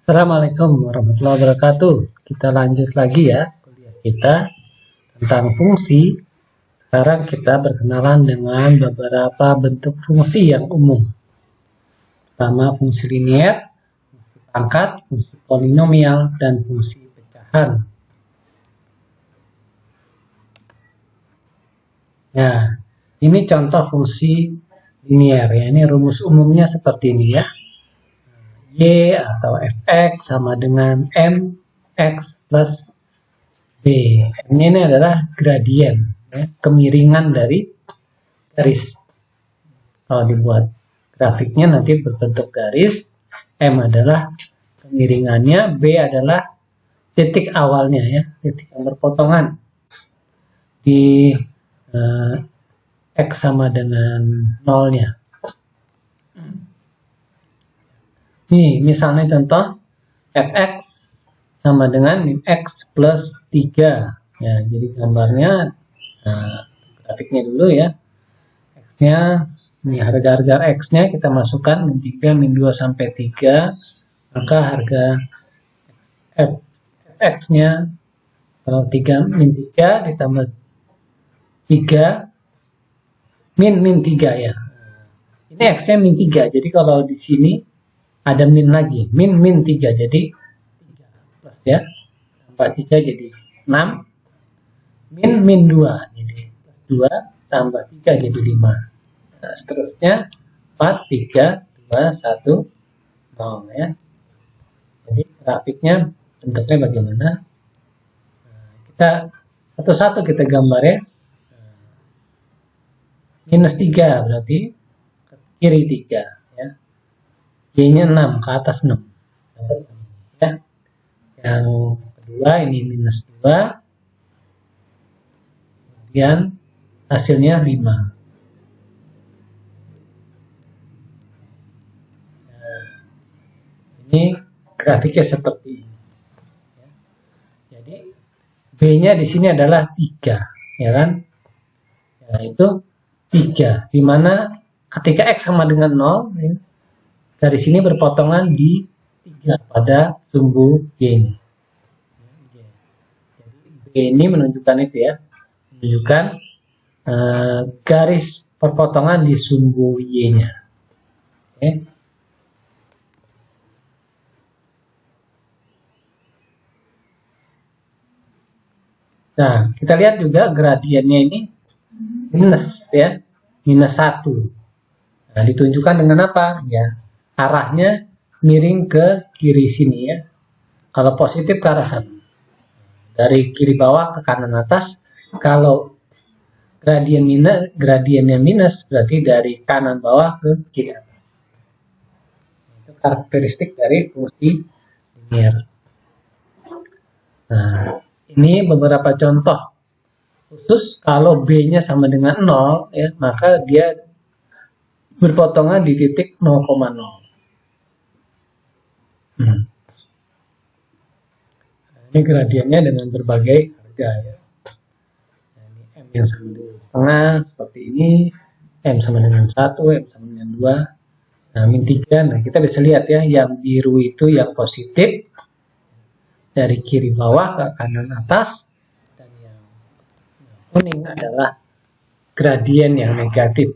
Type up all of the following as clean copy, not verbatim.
Assalamualaikum warahmatullahi wabarakatuh. Kita lanjut lagi ya kuliah kita tentang fungsi. Sekarang kita berkenalan dengan beberapa bentuk fungsi yang umum. Pertama, fungsi linier, fungsi pangkat, fungsi polinomial, dan fungsi pecahan. Nah, ini contoh fungsi linier ya. Ini rumus umumnya seperti ini ya. Y atau fx sama dengan mx plus b. M-nya ini adalah gradien, ya, kemiringan dari garis. Kalau dibuat grafiknya nanti berbentuk garis, M adalah kemiringannya, B adalah titik awalnya, ya, titik yang berpotongan di X sama dengan nolnya. Nih, misalnya contoh fx sama dengan x plus 3. Ya, jadi gambarnya, grafiknya dulu ya. X-nya, ini harga-harga X-nya kita masukkan min 3, min 2 sampai 3. Maka harga fx-nya kalau 3 min 3 ditambah 3 min 3 ya. Ini X-nya min 3. Jadi kalau di sini ada min lagi, min 3, jadi 3 plus ya, tambah 3 jadi 6, min 2, jadi plus 2, tambah 3 jadi 5. Nah, seterusnya 4, 3, 2, 1, 0 ya. Jadi grafiknya bentuknya bagaimana? Kita satu-satu kita gambar ya. Minus 3 berarti ke kiri 3 ya. Y-nya 6, ke atas 6. Ya. Yang kedua ini minus 2. Kemudian hasilnya 5. Nah, ini grafiknya seperti ini. Ya. Jadi B-nya di sini adalah 3, ya kan? Yaitu 3, di mana ketika X sama dengan 0, ya, dari sini berpotongan di 3 pada sumbu Y ini. Jadi B ini menunjukkan itu ya, menunjukkan garis perpotongan di sumbu Y-nya. Oke. Nah, kita lihat juga gradiennya ini minus ya, minus 1. Nah, ditunjukkan dengan apa? Ya, arahnya miring ke kiri sini ya. Kalau positif ke arah sana. Dari kiri bawah ke kanan atas. Kalau gradiennya minus berarti dari kanan bawah ke kiri atas. Itu karakteristik dari fungsi linier. Nah, ini beberapa contoh khusus kalau B-nya sama dengan 0 ya, maka dia berpotongan di titik 0,0. Ini gradiennya dengan berbagai harga ya. Nah, ini M yang sama dengan setengah seperti ini, M sama dengan 1, M sama dengan 2, nah min 3. Nah, kita bisa lihat ya, yang biru itu yang positif dari kiri bawah ke kanan atas, dan yang kuning adalah gradien yang negatif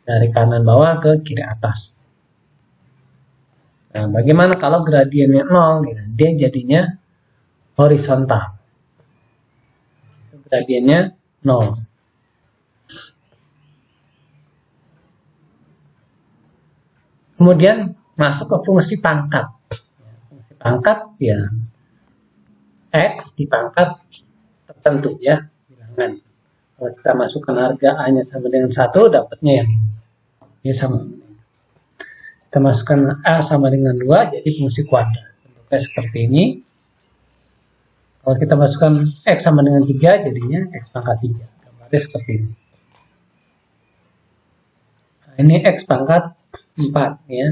dari kanan bawah ke kiri atas. Nah, bagaimana kalau gradiennya 0? Ya, dia jadinya horizontal. Gradiennya 0. Kemudian masuk ke fungsi pangkat. Fungsi pangkat ya, X dipangkat tertentu ya, bilangan. Kalau kita masukkan harga A-nya sama dengan 1, dapatnya yang ini sama. Kita masukkan A sama dengan 2, jadi fungsi kuadrat. Bentuknya seperti ini. Kalau kita masukkan X sama dengan 3, jadinya X pangkat 3. Gambarnya seperti ini. Nah, ini X pangkat 4 ya.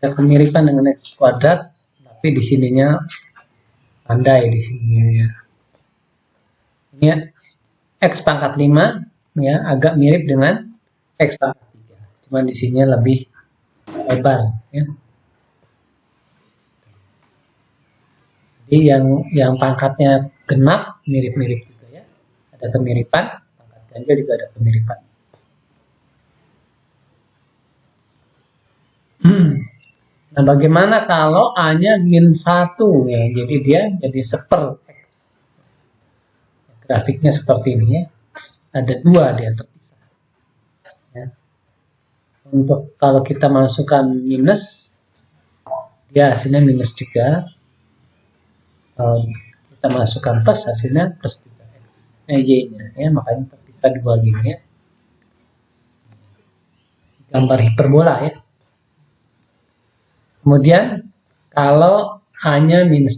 Ada kemiripan dengan X kuadrat, tapi di sininya pandai di sini ya. Ini X pangkat 5 ya, agak mirip dengan X pangkat 3. Cuma di sininya lebih lebar ya. Jadi yang pangkatnya genap mirip-mirip juga ya. Ada kemiripan, pangkat ganjil juga ada kemiripan. Nah, bagaimana kalau A-nya -1 ya? Jadi dia jadi seper X. Grafiknya seperti ini ya. Ada 2 dia terpisah. Ya. Untuk kalau kita masukkan minus, ya hasilnya minus juga. Kalau kita masukkan plus, hasilnya plus juga. Y-nya ya, makanya terpisah 2 gini ya. Gambar hiperbola ya. Kemudian kalau A-nya -2. Jadi,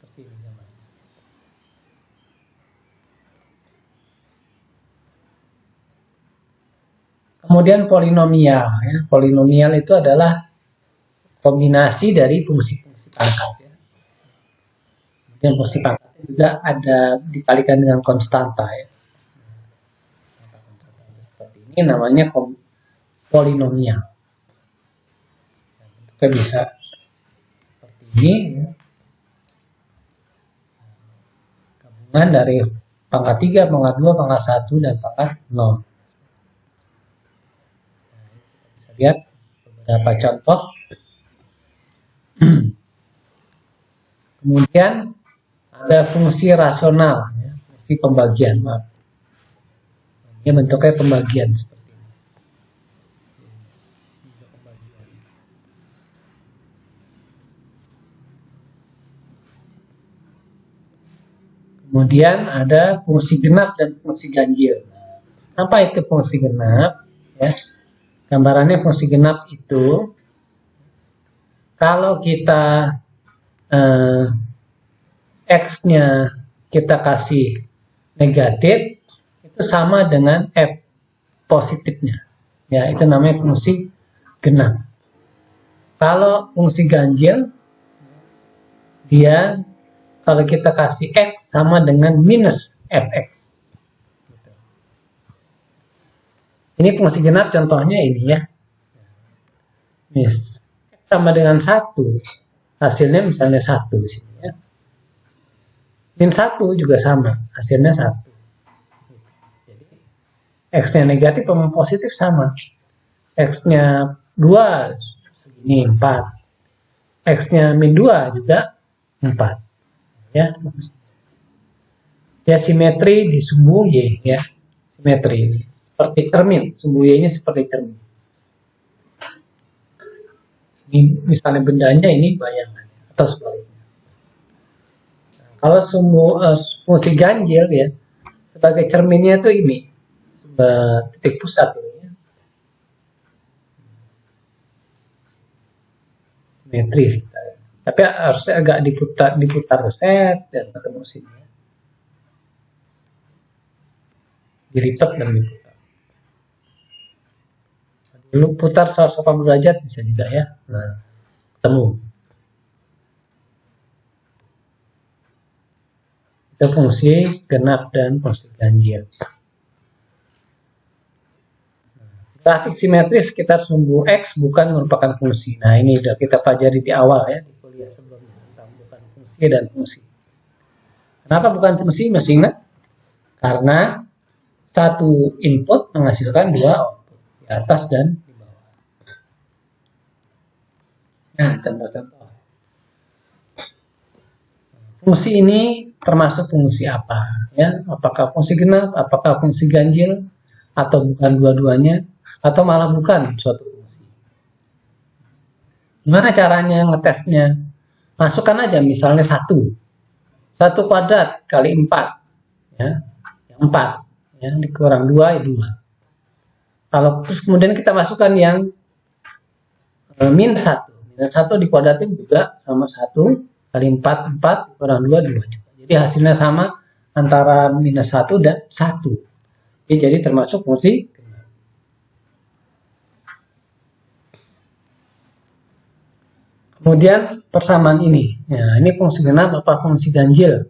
seperti ini gambarnya. Kemudian polinomial ya. Polinomial itu adalah kombinasi dari fungsi-fungsi pangkat ya. Kemudian fungsi pangkatnya juga ada dikalikan dengan konstanta ya. Seperti ini namanya polinomial. Kita bisa seperti ini ya. Gabungan dari pangkat 3, pangkat 2, pangkat 1 dan pangkat 0. Nah, kita bisa lihat beberapa contoh. Kemudian ada fungsi rasional ya, fungsi pembagian. Maaf. Ini bentuknya pembagian seperti ini. Kemudian ada fungsi genap dan fungsi ganjil. Apa itu fungsi genap? Ya. Gambarannya fungsi genap itu kalau kita X-nya kita kasih negatif, itu sama dengan F positifnya. Ya, itu namanya fungsi genap. Kalau fungsi ganjil, dia kalau kita kasih X sama dengan minus Fx. Ini fungsi genap contohnya ini ya. X sama dengan 1. Hasilnya misalnya 1 di sini ya. Min 1 juga sama. Hasilnya 1. Jadi X-nya negatif sama positif sama. X-nya 2 segini 4. X-nya min 2 juga 4. Ya, ya simetri di sumbu Y ya, simetri seperti cermin, sumbu Y-nya seperti cermin. Ini misalnya bendanya ini bayangan atau sebaliknya. Nah, kalau fungsi ganjil ya, sebagai cerminnya itu ini sebagai titik pusat ya. Simetri sih. Tapi harusnya agak diputar set dan ketemu sini. Dilipat dan diputar. Dulu putar 180 derajat bisa juga ya. Nah, ketemu. Itu fungsi genap dan fungsi ganjil. Grafik simetris sekitar sumbu X bukan merupakan fungsi. Nah, ini sudah kita pelajari di awal ya. Sebelumnya tentang bukan fungsi dan fungsi. Kenapa bukan fungsi? Masih ingat? Karena satu input menghasilkan 2 output, di atas dan di bawah. Nah, contoh-contoh. Fungsi ini termasuk fungsi apa? Ya, apakah fungsi genap, apakah fungsi ganjil, atau bukan dua-duanya, atau malah bukan suatu fungsi. Gimana caranya ngetesnya? Masukkan aja misalnya 1 kuadrat kali 4 ya, 4 ya, dikurang 2 ya 2. Kalau terus kemudian kita masukkan yang min 1 dikuadratin juga sama 1 kali 4 kurang 2 2 juga. Jadi hasilnya sama antara minus 1 dan 1. Jadi termasuk fungsi. Kemudian persamaan ini. Nah, ini fungsi genap apa fungsi ganjil?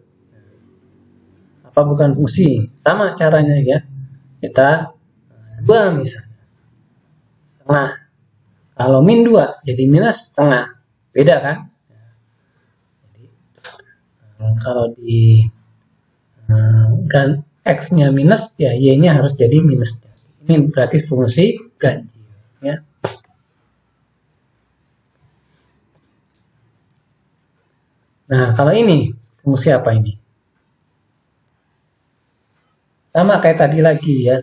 Apa bukan fungsi? Sama caranya ya. Kita 2 misalnya. Setengah. Kalau min 2 jadi minus setengah. Beda kan? Kalau di X-nya minus, ya Y-nya harus jadi minus. Ini berarti fungsi ganjil. Ya. Nah, kalau ini, fungsi apa ini? Sama kayak tadi lagi ya.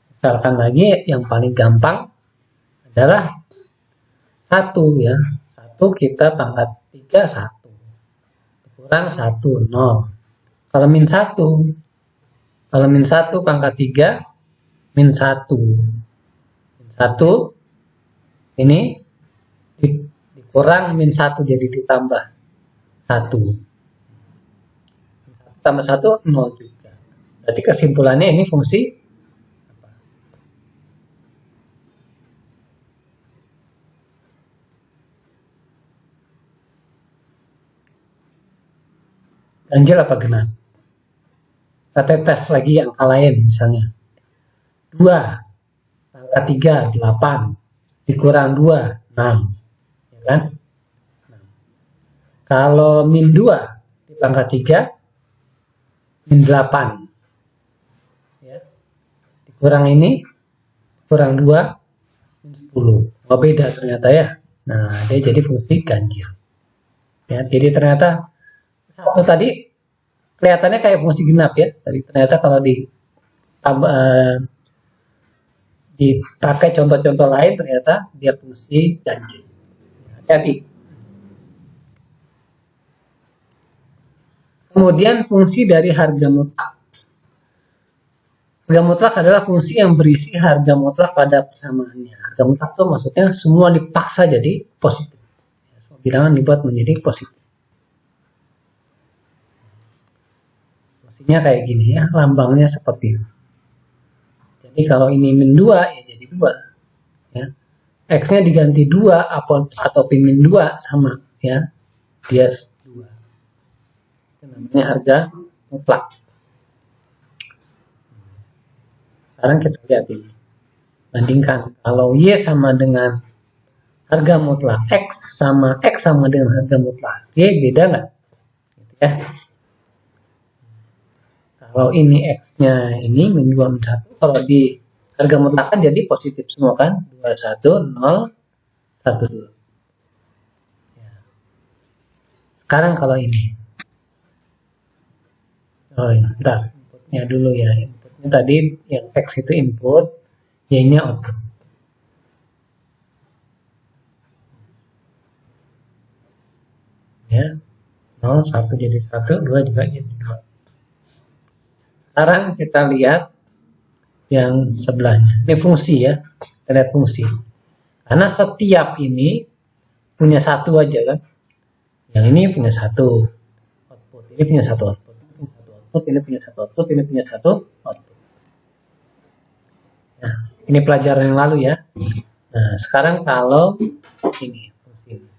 Misalkan lagi, yang paling gampang adalah 1 ya. 1 kita pangkat 3, 1. Kurang 1, 0. Kalau min 1, kalau min 1 pangkat 3, min 1. Min 1, ini dikurang min 1 jadi ditambah 1. Tambah 1, 0 juga. Berarti kesimpulannya ini fungsi apa? Ganjil apa genap? Kita tes lagi angka lain misalnya. 2 pangkat 3, 8. Dikurang 2, 6. Ya kan? Kalau min 2 di pangkat 3, min 8. Ya. Dikurang ini, kurang 2, min 10. Oh, beda ternyata ya. Nah, dia jadi fungsi ganjil. Ya, jadi ternyata 1 tadi kelihatannya kayak fungsi genap ya. Tapi ternyata kalau dipakai contoh-contoh lain ternyata dia fungsi ganjil. Hati-hati. Kemudian fungsi dari harga mutlak. Harga mutlak adalah fungsi yang berisi harga mutlak pada persamaannya. Harga mutlak itu maksudnya semua dipaksa jadi positif. Semua bilangan dibuat menjadi positif. Fungsinya kayak gini ya, lambangnya seperti itu. Jadi kalau ini min 2 ya jadi 2. Ya. X-nya diganti 2 atau min 2 sama ya. Dia 2. Itu namanya harga mutlak. Sekarang kita lihat ini. Bandingkan kalau Y sama dengan harga mutlak X sama dengan harga mutlak Y, beda nggak? Gitu ya. Kalau ini X-nya ini min 2 min 1, kalau di harga mutlak kan jadi positif semua kan? 2, 1, 0, 1, 2. Ya. Sekarang kalau ini. Oh ya, bentar. Inputnya dulu ya. Inputnya tadi yang X itu input, Y-nya output. Ya. 0, 1 jadi 1, 2 juga jadi 2. Sekarang kita lihat yang sebelahnya. Ini fungsi ya. Kita lihat fungsi. Karena setiap ini punya satu aja kan. Yang ini punya satu output. Ini punya satu output. Ini punya satu output. Ini punya satu output. Nah, ini pelajaran yang lalu ya. Nah, sekarang kalau ini fungsi ini.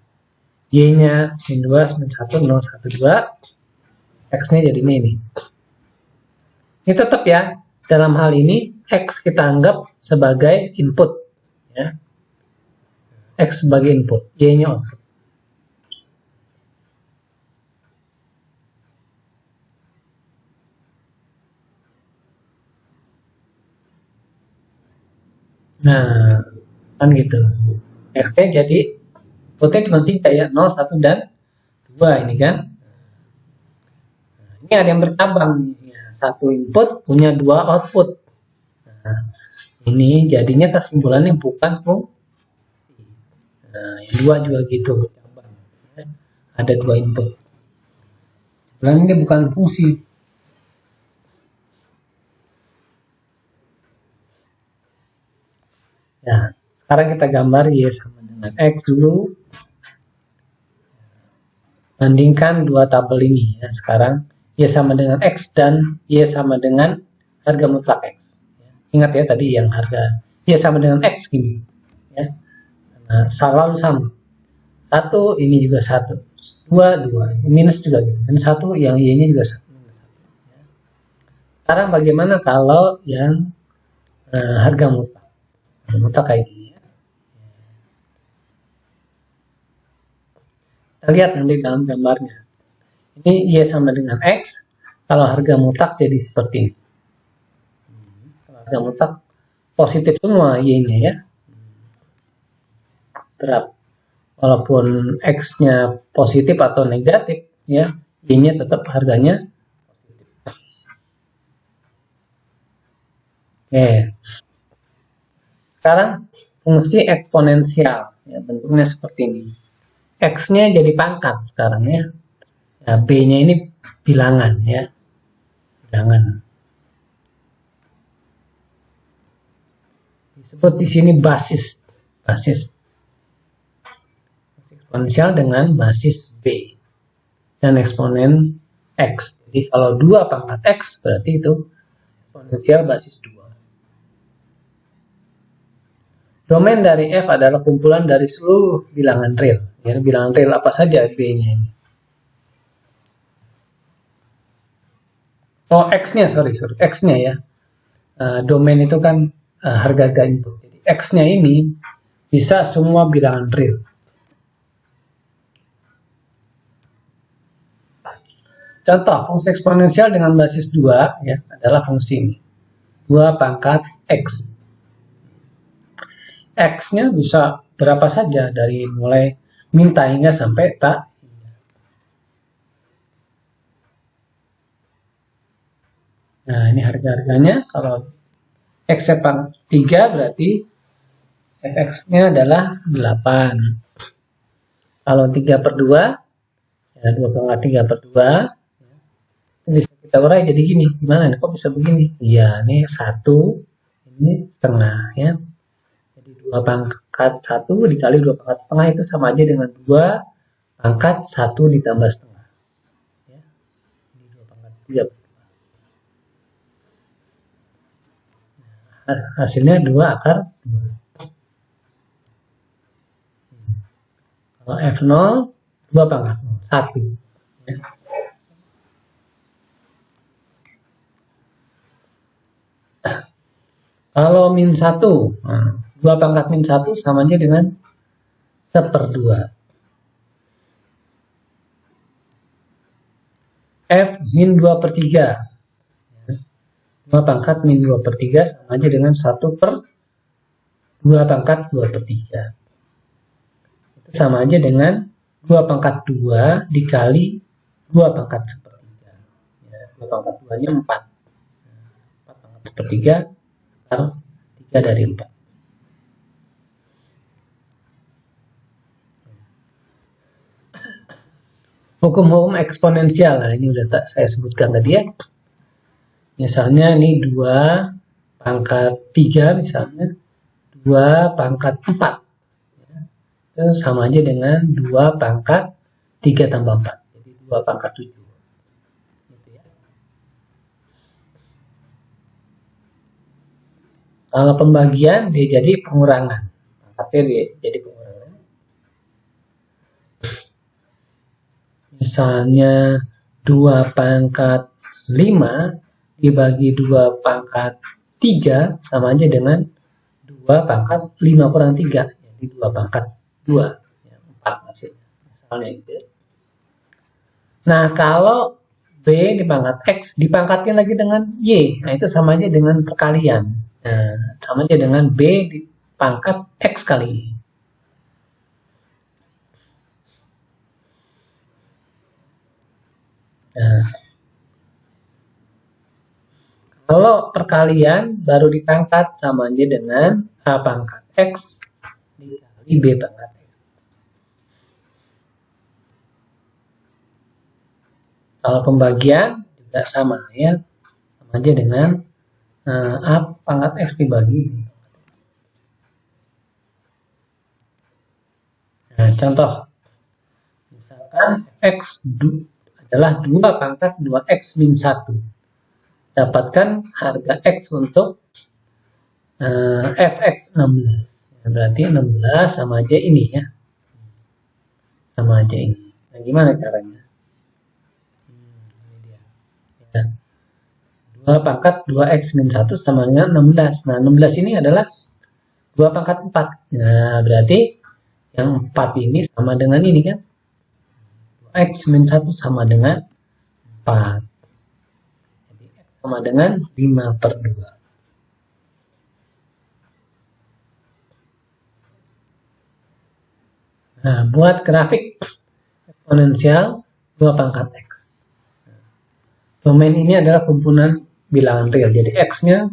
Y-nya min 2, min 1, 0, 1, 2. X-nya jadi ini. Ini tetap ya. Dalam hal ini X kita anggap sebagai input ya. X sebagai input, Y-nya output. Nah, kan gitu. X-nya jadi inputnya cuma 3 ya, 0, 1, dan 2 ini kan. Nah, ini ada yang bercabang. Ya, satu input punya 2 output. Nah, ini jadinya kesimpulannya bukan fungsi. Nah, yang 2 juga gitu. Ya, ada 2 input. Sebenarnya ini bukan fungsi. Nah, sekarang kita gambar Y sama dengan X dulu. Bandingkan dua tabel ini ya. Sekarang Y sama dengan X dan Y sama dengan harga mutlak X. Ingat ya tadi yang harga Y sama dengan X gini. Ya. Nah, selalu sama. 1 ini juga 1. 2, 2. Minus juga. Dan 1 yang Y-nya juga 1. Sekarang bagaimana kalau yang harga mutlak? Harga mutlak kayak gini ya. Kita lihat nanti dalam gambarnya. Ini Y sama dengan X. Kalau harga mutlak jadi seperti ini. Kalau harga mutlak positif semua Y-nya ya. Terap. Walaupun X-nya positif atau negatif, ya, Y-nya tetap harganya positif. Oke. Sekarang fungsi eksponensial, ya, bentuknya seperti ini. X-nya jadi pangkat sekarang ya. Ya, B-nya ini bilangan ya. Bilangan. Disebut di sini basis eksponensial dengan basis B dan eksponen X. Jadi kalau 2 pangkat X berarti itu eksponensial basis 2. Domain dari F adalah kumpulan dari seluruh bilangan real. Ya, bilangan real apa saja B-nya ini. Oh, X-nya, sorry. X-nya ya. Domain itu kan harga input. Jadi X-nya ini bisa semua bilangan real. Contoh, fungsi eksponensial dengan basis 2 ya, adalah fungsi ini. 2 pangkat X. X-nya bisa berapa saja dari mulai minta hingga sampai tak. Nah, ini harga-harganya. Kalau X-nya 3 berarti Fx-nya adalah 8. Kalau 3/2, ya 2 pangkat 3/2, bisa kita urai jadi gini. Gimana nih? Kok bisa begini? Iya, ini 1, ini setengah ya. Jadi 2 pangkat 1 dikali 2 pangkat setengah itu sama aja dengan 2 pangkat 1 ditambah setengah. Ya. Ini 2 pangkat 3. Hasilnya 2 akar 2. Kalau F0, 2 pangkat 1. Ya. Kalau min 1, 2 pangkat min 1 sama aja dengan 1/2. F min 2/3. 2 pangkat min 2/3 sama aja dengan 1/2 pangkat 2/3. Itu sama aja dengan 2 pangkat 2 dikali 2 pangkat 1/3. Ya, 2 pangkat 2-nya 4. 4 pangkat 1/3 akar 3 dari 4. Hukum-hukum eksponensial. Nah, ini udah saya sebutkan tadi ya. Misalnya ini 2 pangkat 3 misalnya 2 pangkat 4 ya. Itu sama aja dengan 2 pangkat 3 tambah 4 jadi 2 pangkat 7 gitu ya. Kalau pembagian dia jadi pengurangan, pangkatnya dia jadi pengurangan. Misalnya 2 pangkat 5 dibagi 2 pangkat 3 sama aja dengan 2 pangkat 5 kurang 3. Jadi 2 pangkat 2. Ya, 4 hasilnya. Misalnya gitu. Nah, kalau B di pangkat X dipangkatkan lagi dengan Y. Nah, itu sama aja dengan perkalian. Nah, sama aja dengan B di pangkat X kali Y. Nah, kalau perkalian baru dipangkat sama aja dengan A pangkat X dikali B pangkat X. Kalau pembagian juga sama ya, sama aja dengan A pangkat X dibagi. Nah, contoh, misalkan X adalah 2 pangkat 2X min 1. Dapatkan harga X untuk Fx 16. Ya, berarti 16 sama aja ini ya. Sama aja ini. Nah, gimana caranya? Ini dia. Ya. 2 pangkat 2X min 1 sama dengan 16. Nah, 16 ini adalah 2 pangkat 4. Nah, berarti yang 4 ini sama dengan ini kan. 2 X min 1 sama dengan 4. Jadi X sama dengan 5/2. Nah, buat grafik eksponensial 2 pangkat X. Domain ini adalah kumpulan bilangan real. Jadi X-nya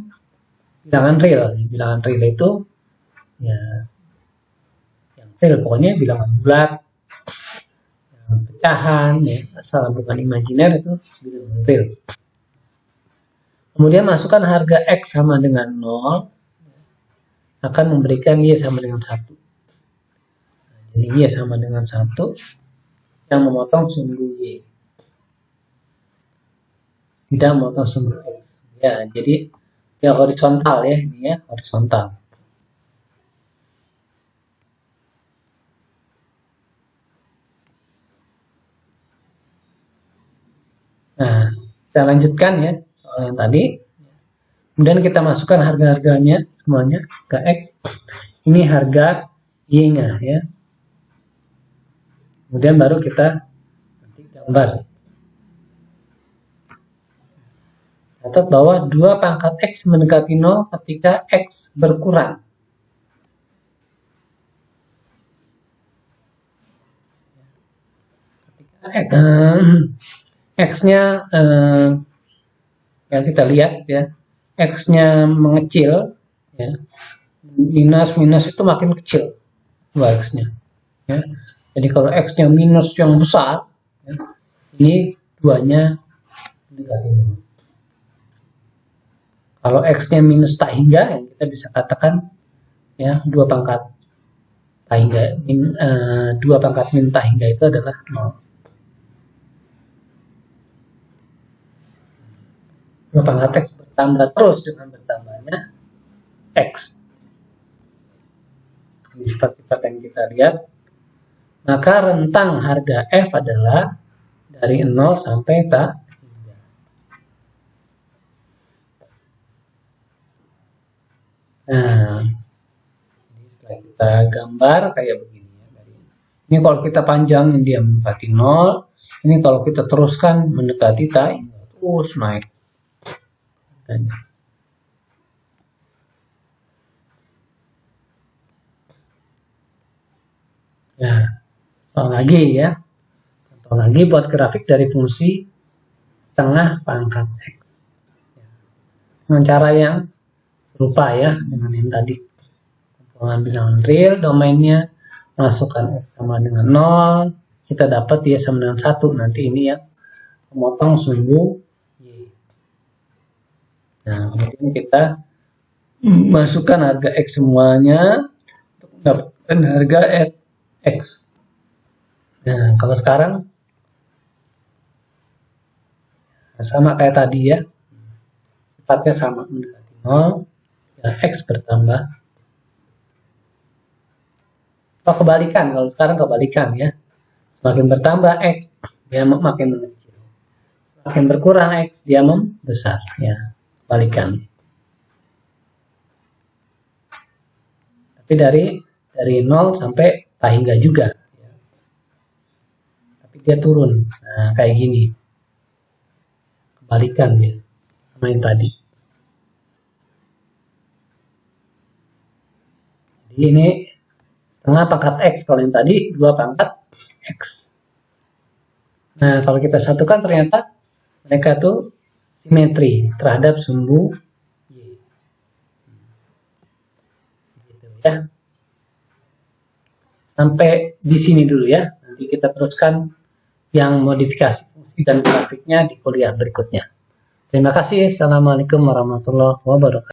bilangan real. Bilangan real itu ya yang real, pokoknya bilangan bulat, pecahan, ya, asal bukan imajiner itu bilangan real. Kemudian masukkan harga X sama dengan 0 akan memberikan Y sama dengan 1. Jadi Y sama dengan 1 yang memotong sumbu Y. Tidak memotong sumbu X. Ya, jadi ya horizontal ya, ini ya, horizontal. Nah, kita lanjutkan ya soal yang tadi. Kemudian kita masukkan harga-harganya semuanya ke X. Ini harga Y-nya ya. Kemudian baru kita nanti gambar. Catat bahwa 2 pangkat X mendekati 0 ketika X berkurang. X-nya ya kita lihat ya, X-nya mengecil ya, minus itu makin kecil 2X-nya ya. Jadi kalau X-nya minus yang besar ya, ini 2-nya mendekati 0. Kalau X-nya minus tak hingga, yang kita bisa katakan ya 2 pangkat tak hingga, 2 pangkat min tak hingga itu adalah 0. 2 pangkat X bertambah terus dengan bertambahnya X. Ini sifat-sifat yang kita lihat. Maka rentang harga F adalah dari 0 sampai tak hingga. Nah, setelah kita gambar kayak begini ya. Ini kalau kita panjangin dia mendekati 0. Ini kalau kita teruskan mendekati tak hingga. Terus naik. Ya, contoh lagi ya. Contoh lagi buat grafik dari fungsi setengah pangkat X. Dengan cara yang serupa ya dengan yang tadi. Kumpulan bilangan real, domainnya masukkan X sama dengan 0, kita dapat Y sama dengan 1. Nanti ini yang memotong sumbu Y. Nah, kemudian kita masukkan harga X semuanya untuk mendapatkan harga X. Nah, kalau sekarang sama kayak tadi ya, sifatnya sama, mendekati 0, ya X bertambah. Oh, kebalikan, kalau sekarang kebalikan ya, semakin bertambah X, dia makin mengecil. Semakin berkurang X, dia membesar ya, kebalikan. Tapi dari 0 sampai tak hingga juga ya. Tapi dia turun. Nah, kayak gini. Kebalikan ya sama yang tadi. Jadi ini setengah pangkat X, kalau yang tadi 2 pangkat X. Nah, kalau kita satukan ternyata mereka tuh simetri terhadap sumbu Y. Gitu ya. Sampai di sini dulu ya. Nanti kita teruskan yang modifikasi fungsi dan grafiknya di kuliah berikutnya. Terima kasih. Assalamualaikum warahmatullahi wabarakatuh.